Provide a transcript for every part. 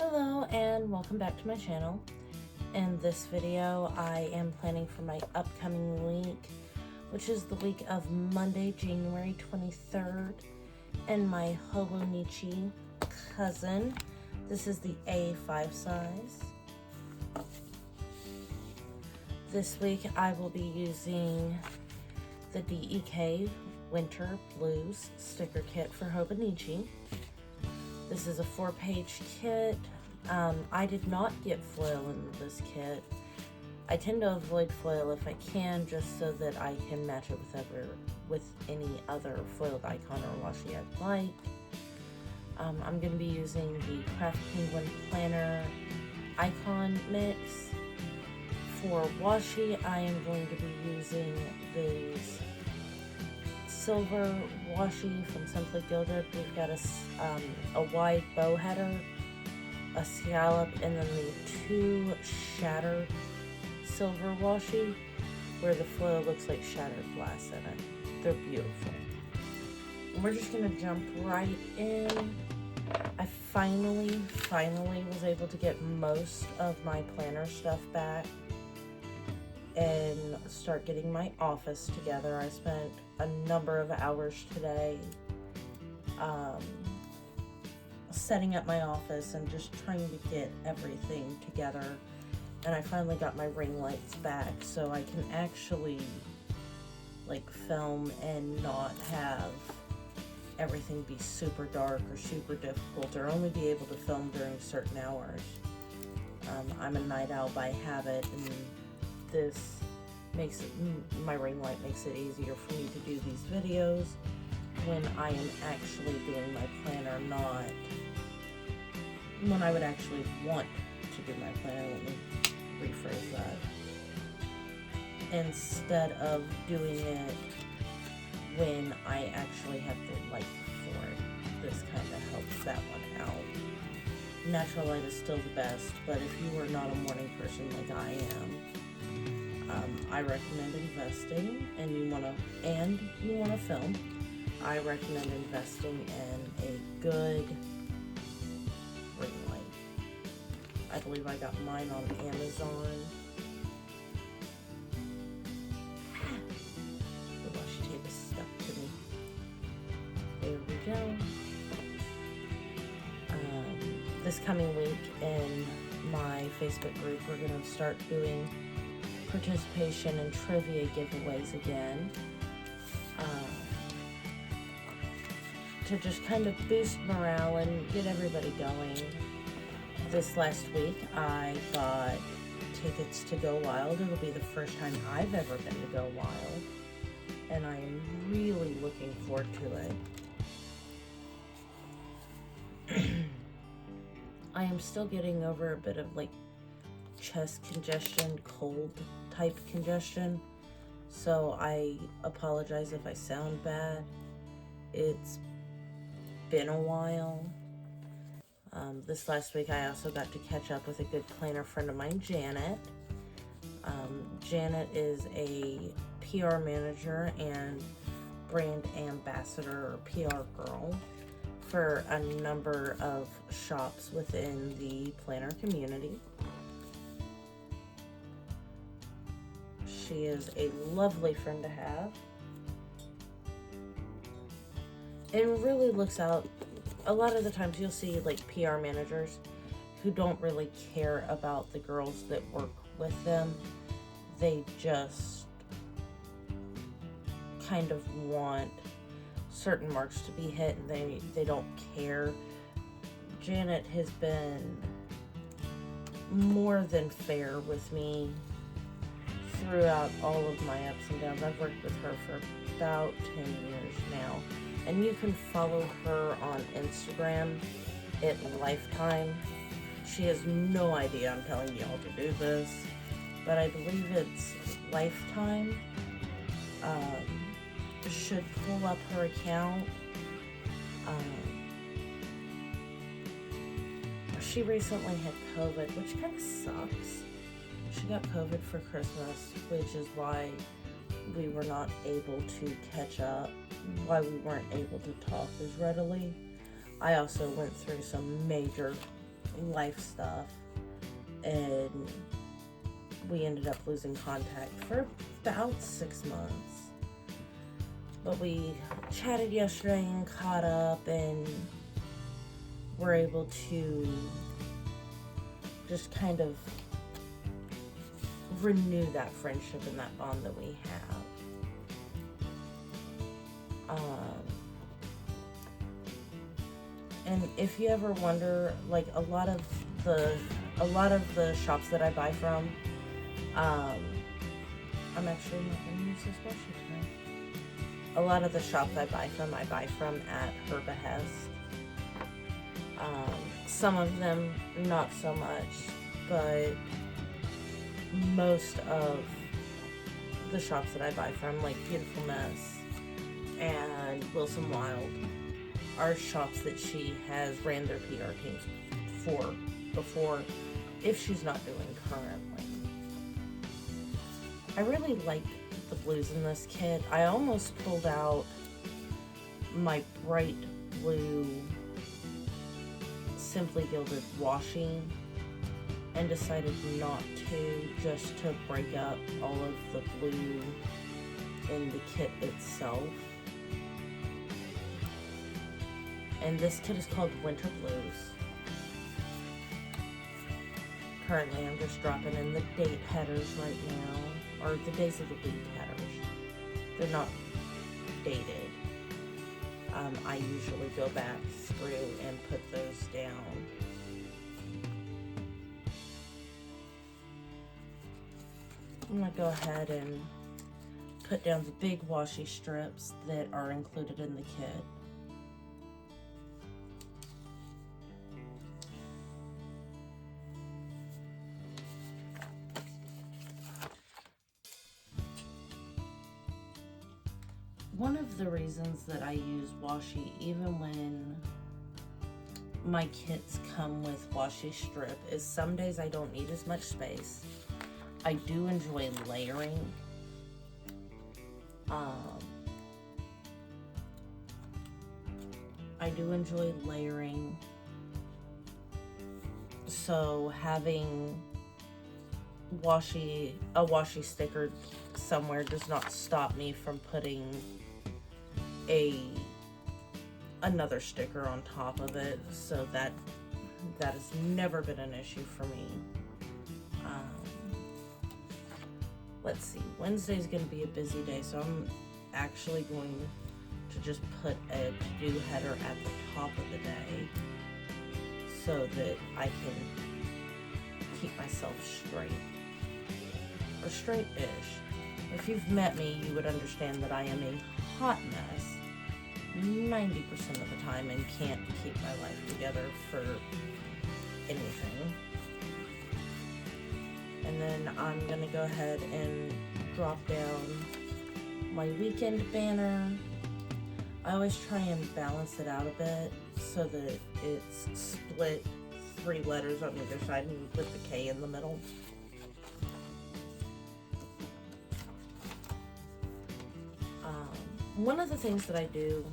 Hello and welcome back to my channel. In this video I am planning for my upcoming week, which is the week of Monday, January 23rd, and my Hobonichi cousin. This is the A5 size. This week I will be using the DEK Winter Blues sticker kit for Hobonichi. This is a 4-page kit. I did not get foil in this kit. I tend to avoid foil if I can, just so that I can match it with any other foiled icon or washi I'd like. I'm going to be using the Craft Penguin Planner icon mix. For washi, I am going to be using these silver washi from Simply Gilded. We've got a wide bow header, a scallop, and then the 2 shattered silver washi where the foil looks like shattered glass in it. They're beautiful. And we're just gonna jump right in. I finally was able to get most of my planner stuff back and start getting my office together. I spent a number of hours today setting up my office and just trying to get everything together, and I finally got my ring lights back so I can actually like film and not have everything be super dark or super difficult, or only be able to film during certain hours. I'm a night owl by habit, and this makes it, my ring light makes it easier for me to do these videos when I am actually doing my planner, not when I would actually want to do my planner. Let me rephrase that. Instead of doing it when I actually have the light for it. This kind of helps that one out. Natural light is still the best, but if you are not a morning person like I am, I recommend investing, and you want to film. I recommend investing in a good ring light. I believe I got mine on Amazon. The washi tape is stuck to me. There we go. This coming week in my Facebook group, we're going to start doing participation and trivia giveaways again, to just kind of boost morale and get everybody going. This last week I got tickets to Go Wild. It'll be the first time I've ever been to Go Wild, and I am really looking forward to it. I am still getting over a bit of like chest congestion, cold type congestion, so I apologize if I sound bad. It's been a while. This last week I also got to catch up with a good planner friend of mine, Janet. Janet is a PR manager and brand ambassador or PR girl for a number of shops within the planner community. She is a lovely friend to have, and really looks out. A lot of the times you'll see like PR managers who don't really care about the girls that work with them. They just kind of want certain marks to be hit, and they don't care. Janet has been more than fair with me throughout all of my ups and downs. I've worked with her for about 10 years now, and you can follow her on Instagram at Lifetime. She has no idea I'm telling y'all to do this, but I believe it's Lifetime. Should pull up her account. She recently had COVID, which kind of sucks. She got COVID for Christmas, which is why we were not able to catch up, why we weren't able to talk as readily. I also went through some major life stuff, and we ended up losing contact for about 6 months. But we chatted yesterday and caught up, and were able to just kind of renew that friendship and that bond that we have. And if you ever wonder, like, a lot of the shops that I buy from, I'm actually not going to use this washi today. A lot of the shops I buy from at her behest. Some of them not so much, but most of the shops that I buy from, like Beautiful Mess and Wilson Wild, are shops that she has ran their PR teams for before, if she's not doing currently. I really liked the blues in this kit. I almost pulled out my bright blue Simply Gilded washi and decided not to, just to break up all of the blue in the kit itself. And this kit is called Winter Blues. Currently I'm just dropping in the date headers right now, or the days of the week headers. They're not dated. I usually go back through and put those down. I'm going to go ahead and put down the big washi strips that are included in the kit. One of the reasons that I use washi, even when my kits come with washi strip, is some days I don't need as much space. I do enjoy layering. So having a washi sticker somewhere does not stop me from putting another sticker on top of it, so that has never been an issue for me. Let's see, Wednesday's going to be a busy day, so I'm actually going to just put a to-do header at the top of the day so that I can keep myself straight, or straight-ish. If you've met me, you would understand that I am a hot mess 90% of the time and can't keep my life together for anything. And then I'm going to go ahead and drop down my weekend banner. I always try and balance it out a bit so that it's split 3 letters on either side and with the K in the middle. One of the things that I do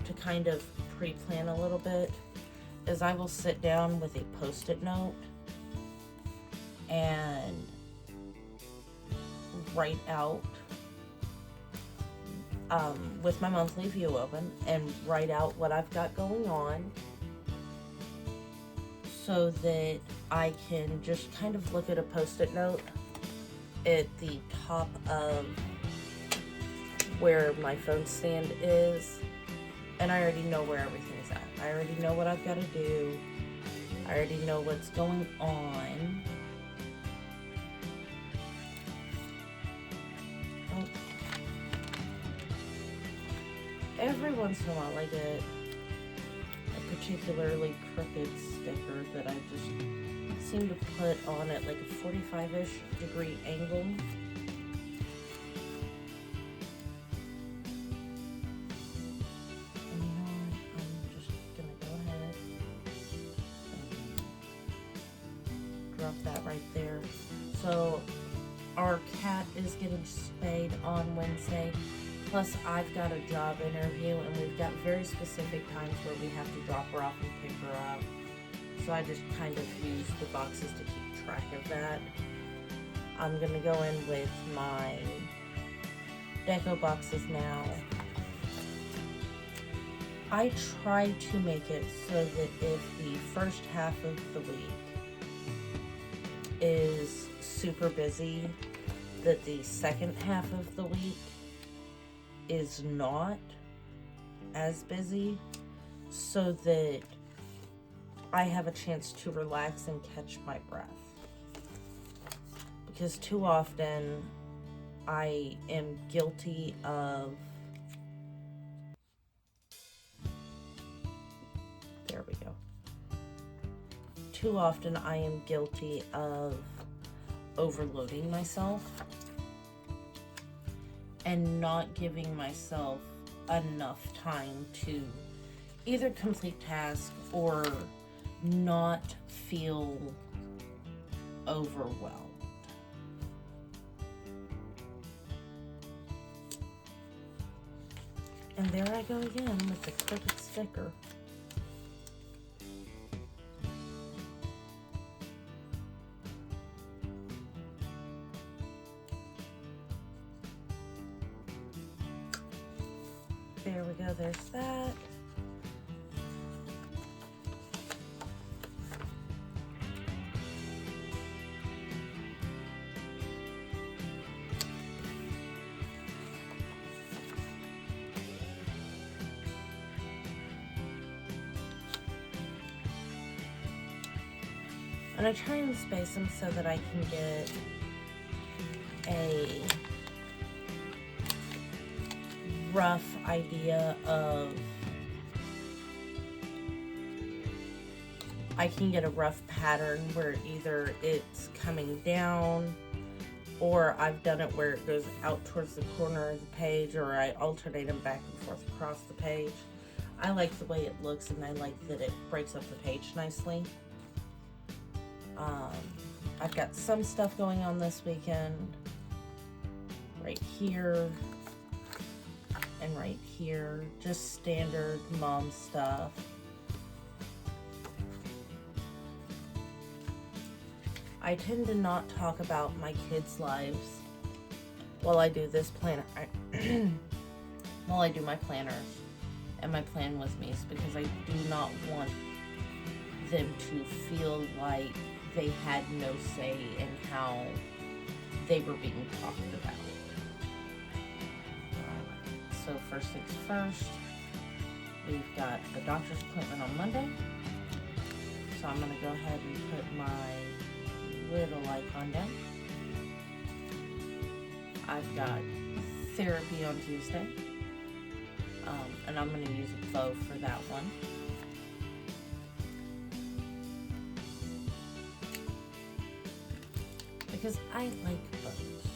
to kind of pre-plan a little bit is I will sit down with a Post-it note and write out with my monthly view open and write out what I've got going on, so that I can just kind of look at a Post-it note at the top of where my phone stand is, and I already know where everything's at. I already know what I've got to do. I already know what's going on. Oh. Every once in a while I get a particularly crooked sticker that I just seem to put on at like a 45-ish degree angle. That right there. So our cat is getting spayed on Wednesday, plus I've got a job interview and we've got very specific times where we have to drop her off and pick her up. So I just kind of use the boxes to keep track of that. I'm gonna go in with my deco boxes now. I try to make it so that if the first half of the week is super busy, that the second half of the week is not as busy, so that I have a chance to relax and catch my breath. Because too often I am guilty of, there we go. Too often I am guilty of overloading myself and not giving myself enough time to either complete tasks or not feel overwhelmed. And there I go again with the crooked sticker. There we go, there's that. And I try and space them so that I can get a rough idea of, I can get a rough pattern where either it's coming down or I've done it where it goes out towards the corner of the page, or I alternate them back and forth across the page. I like the way it looks, and I like that it breaks up the page nicely. I've got some stuff going on this weekend, right here and right here, just standard mom stuff. I tend to not talk about my kids' lives while I do this planner, while I do my planners and my plan with me's, because I do not want them to feel like they had no say in how they were being talked about. So first things first, we've got a doctor's appointment on Monday. So I'm gonna go ahead and put my little icon down. I've got therapy on Tuesday. And I'm gonna use a bow for that one. Because I like bows.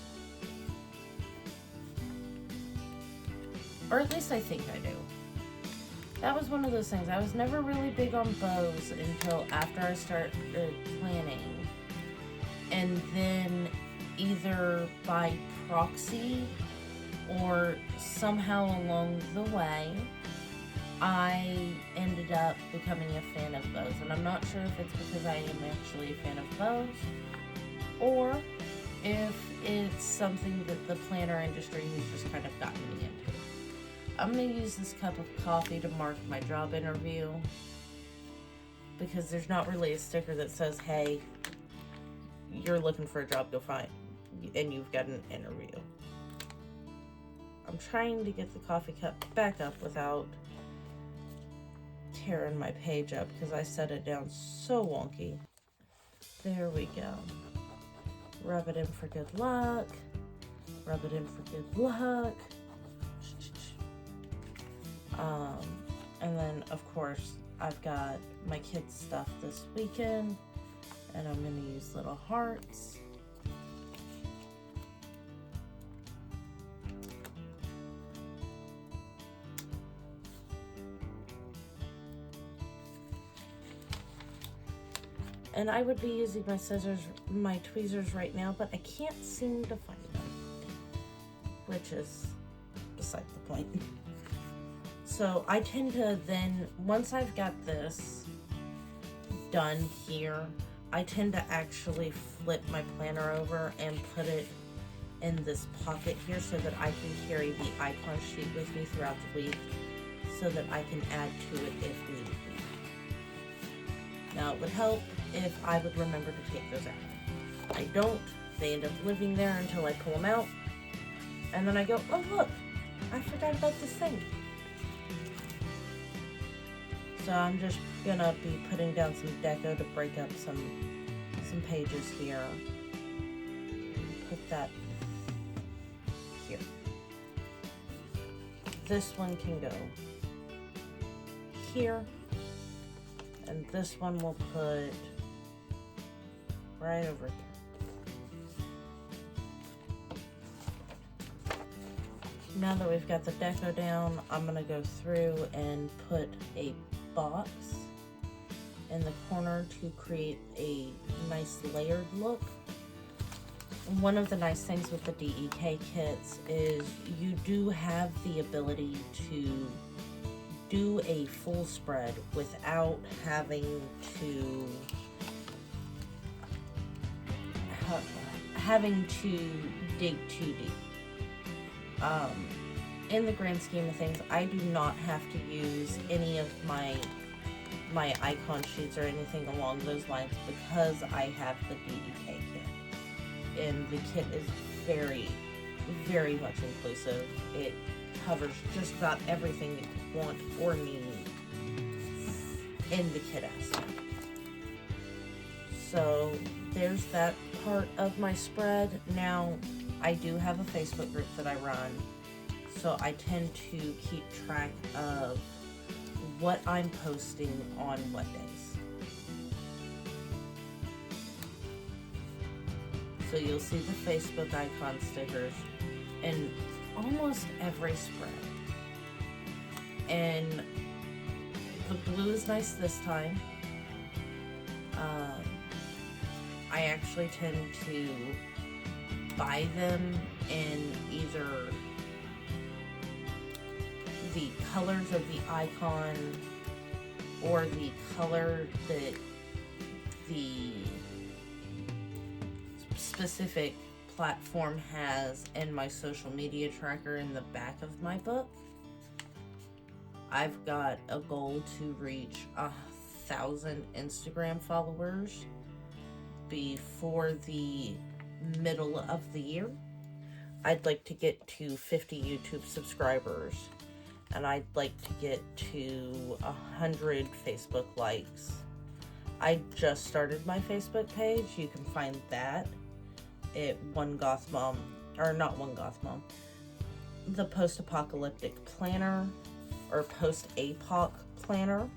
Or at least I think I do. That was one of those things. I was never really big on bows until after I started planning. And then either by proxy or somehow along the way, I ended up becoming a fan of bows. And I'm not sure if it's because I am actually a fan of bows, or if it's something that the planner industry has just kind of gotten me into. I'm going to use this cup of coffee to mark my job interview, because there's not really a sticker that says, hey, you're looking for a job, go find, and you've got an interview. I'm trying to get the coffee cup back up without tearing my page up, because I set it down so wonky. There we go. Rub it in for good luck. Rub it in for good luck. And then, of course, I've got my kids' stuff this weekend, and I'm going to use little hearts. And I would be using my scissors, my tweezers right now, but I can't seem to find them, which is beside the point. So I tend to then, once I've got this done here, I tend to actually flip my planner over and put it in this pocket here so that I can carry the icon sheet with me throughout the week so that I can add to it if need be. Now, it would help if I would remember to take those out. I don't. They end up living there until I pull them out. And then I go, oh look, I forgot about this thing. So I'm just gonna be putting down some deco to break up some pages here. Put that here. This one can go here. And this one we'll put right over here. Now that we've got the deco down, I'm gonna go through and put a box in the corner to create a nice layered look. One of the nice things with the DEK kits is you do have the ability to do a full spread without having to dig too deep. In the grand scheme of things, I do not have to use any of my icon sheets or anything along those lines because I have the DEK kit. And the kit is very, very much inclusive. It covers just about everything you could want or need in the kit aspect. So there's that part of my spread. Now, I do have a Facebook group that I run, so I tend to keep track of what I'm posting on what days. So you'll see the Facebook icon stickers in almost every spread. And the blue is nice this time. I actually tend to buy them in either the colors of the icon or the color that the specific platform has in my social media tracker in the back of my book. I've got a goal to reach 1,000 Instagram followers before the middle of the year. I'd like to get to 50 YouTube subscribers, and I'd like to get to 100 Facebook likes. I just started my Facebook page. You can find that at One Goth Mom, or not One Goth Mom, the Post-Apocalyptic Planner, or Post-APOC Planner.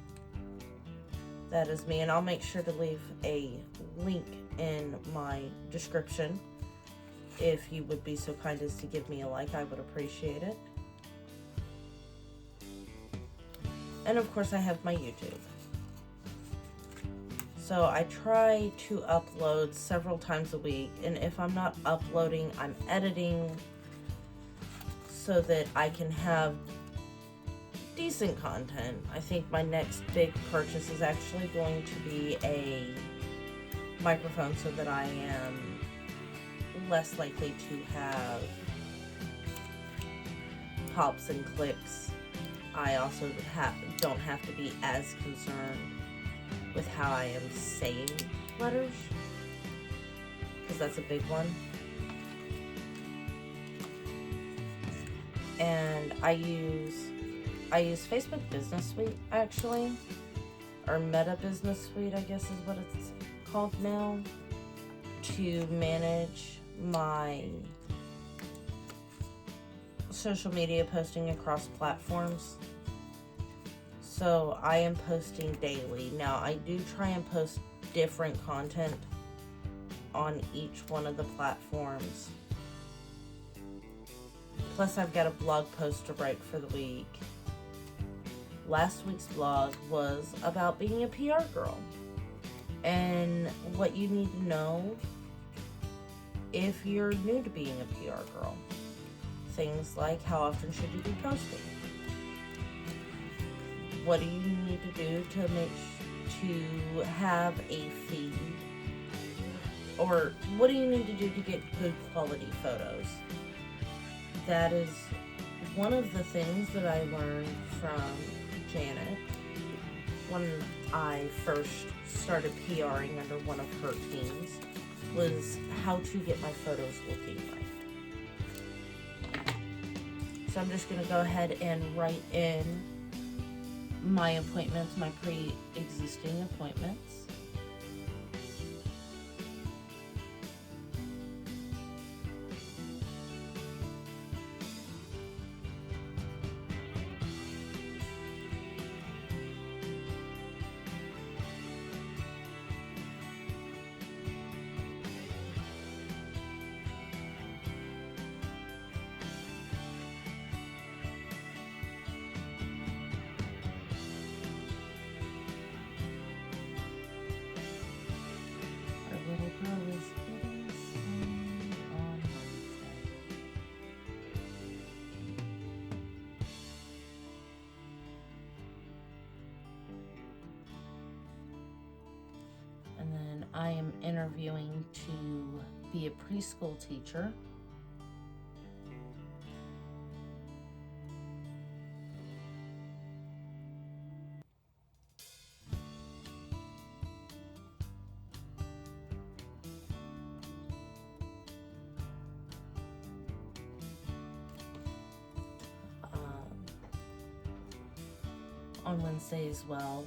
That is me, and I'll make sure to leave a link in my description. If you would be so kind as to give me a like, I would appreciate it. And of course I have my YouTube. So I try to upload several times a week, and if I'm not uploading, I'm editing so that I can have decent content. I think my next big purchase is actually going to be a microphone so that I am less likely to have pops and clicks. I also don't have to be as concerned with how I am saying letters, because that's a big one. And I use Facebook Business Suite, actually, or Meta Business Suite, I guess is what it's called now, to manage my social media posting across platforms. So I am posting daily. Now I do try and post different content on each one of the platforms. Plus I've got a blog post to write for the week. Last week's blog was about being a PR girl and what you need to know if you're new to being a PR girl. Things like, how often should you be posting? What do you need to do to have a feed? Or what do you need to do to get good quality photos? That is one of the things that I learned from Janet when I first started PRing under one of her teams, was how to get my photos looking right. So I'm just going to go ahead and write in my appointments, my pre-existing appointments. Little girl is getting stoned on Wednesday. And then I am interviewing to be a preschool teacher. On Wednesday as well.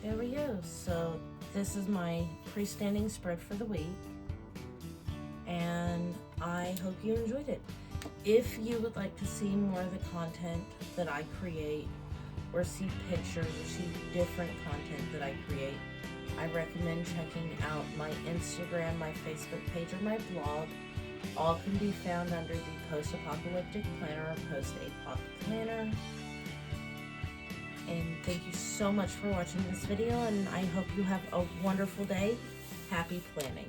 There we go. So this is my freestanding spread for the week, and I hope you enjoyed it. If you would like to see more of the content that I create, or see pictures, or see different content that I create, I recommend checking out my Instagram, my Facebook page, or my blog. All can be found under the Post-Apocalyptic Planner or Post-Apoc Planner. And thank you so much for watching this video, and I hope you have a wonderful day. Happy planning.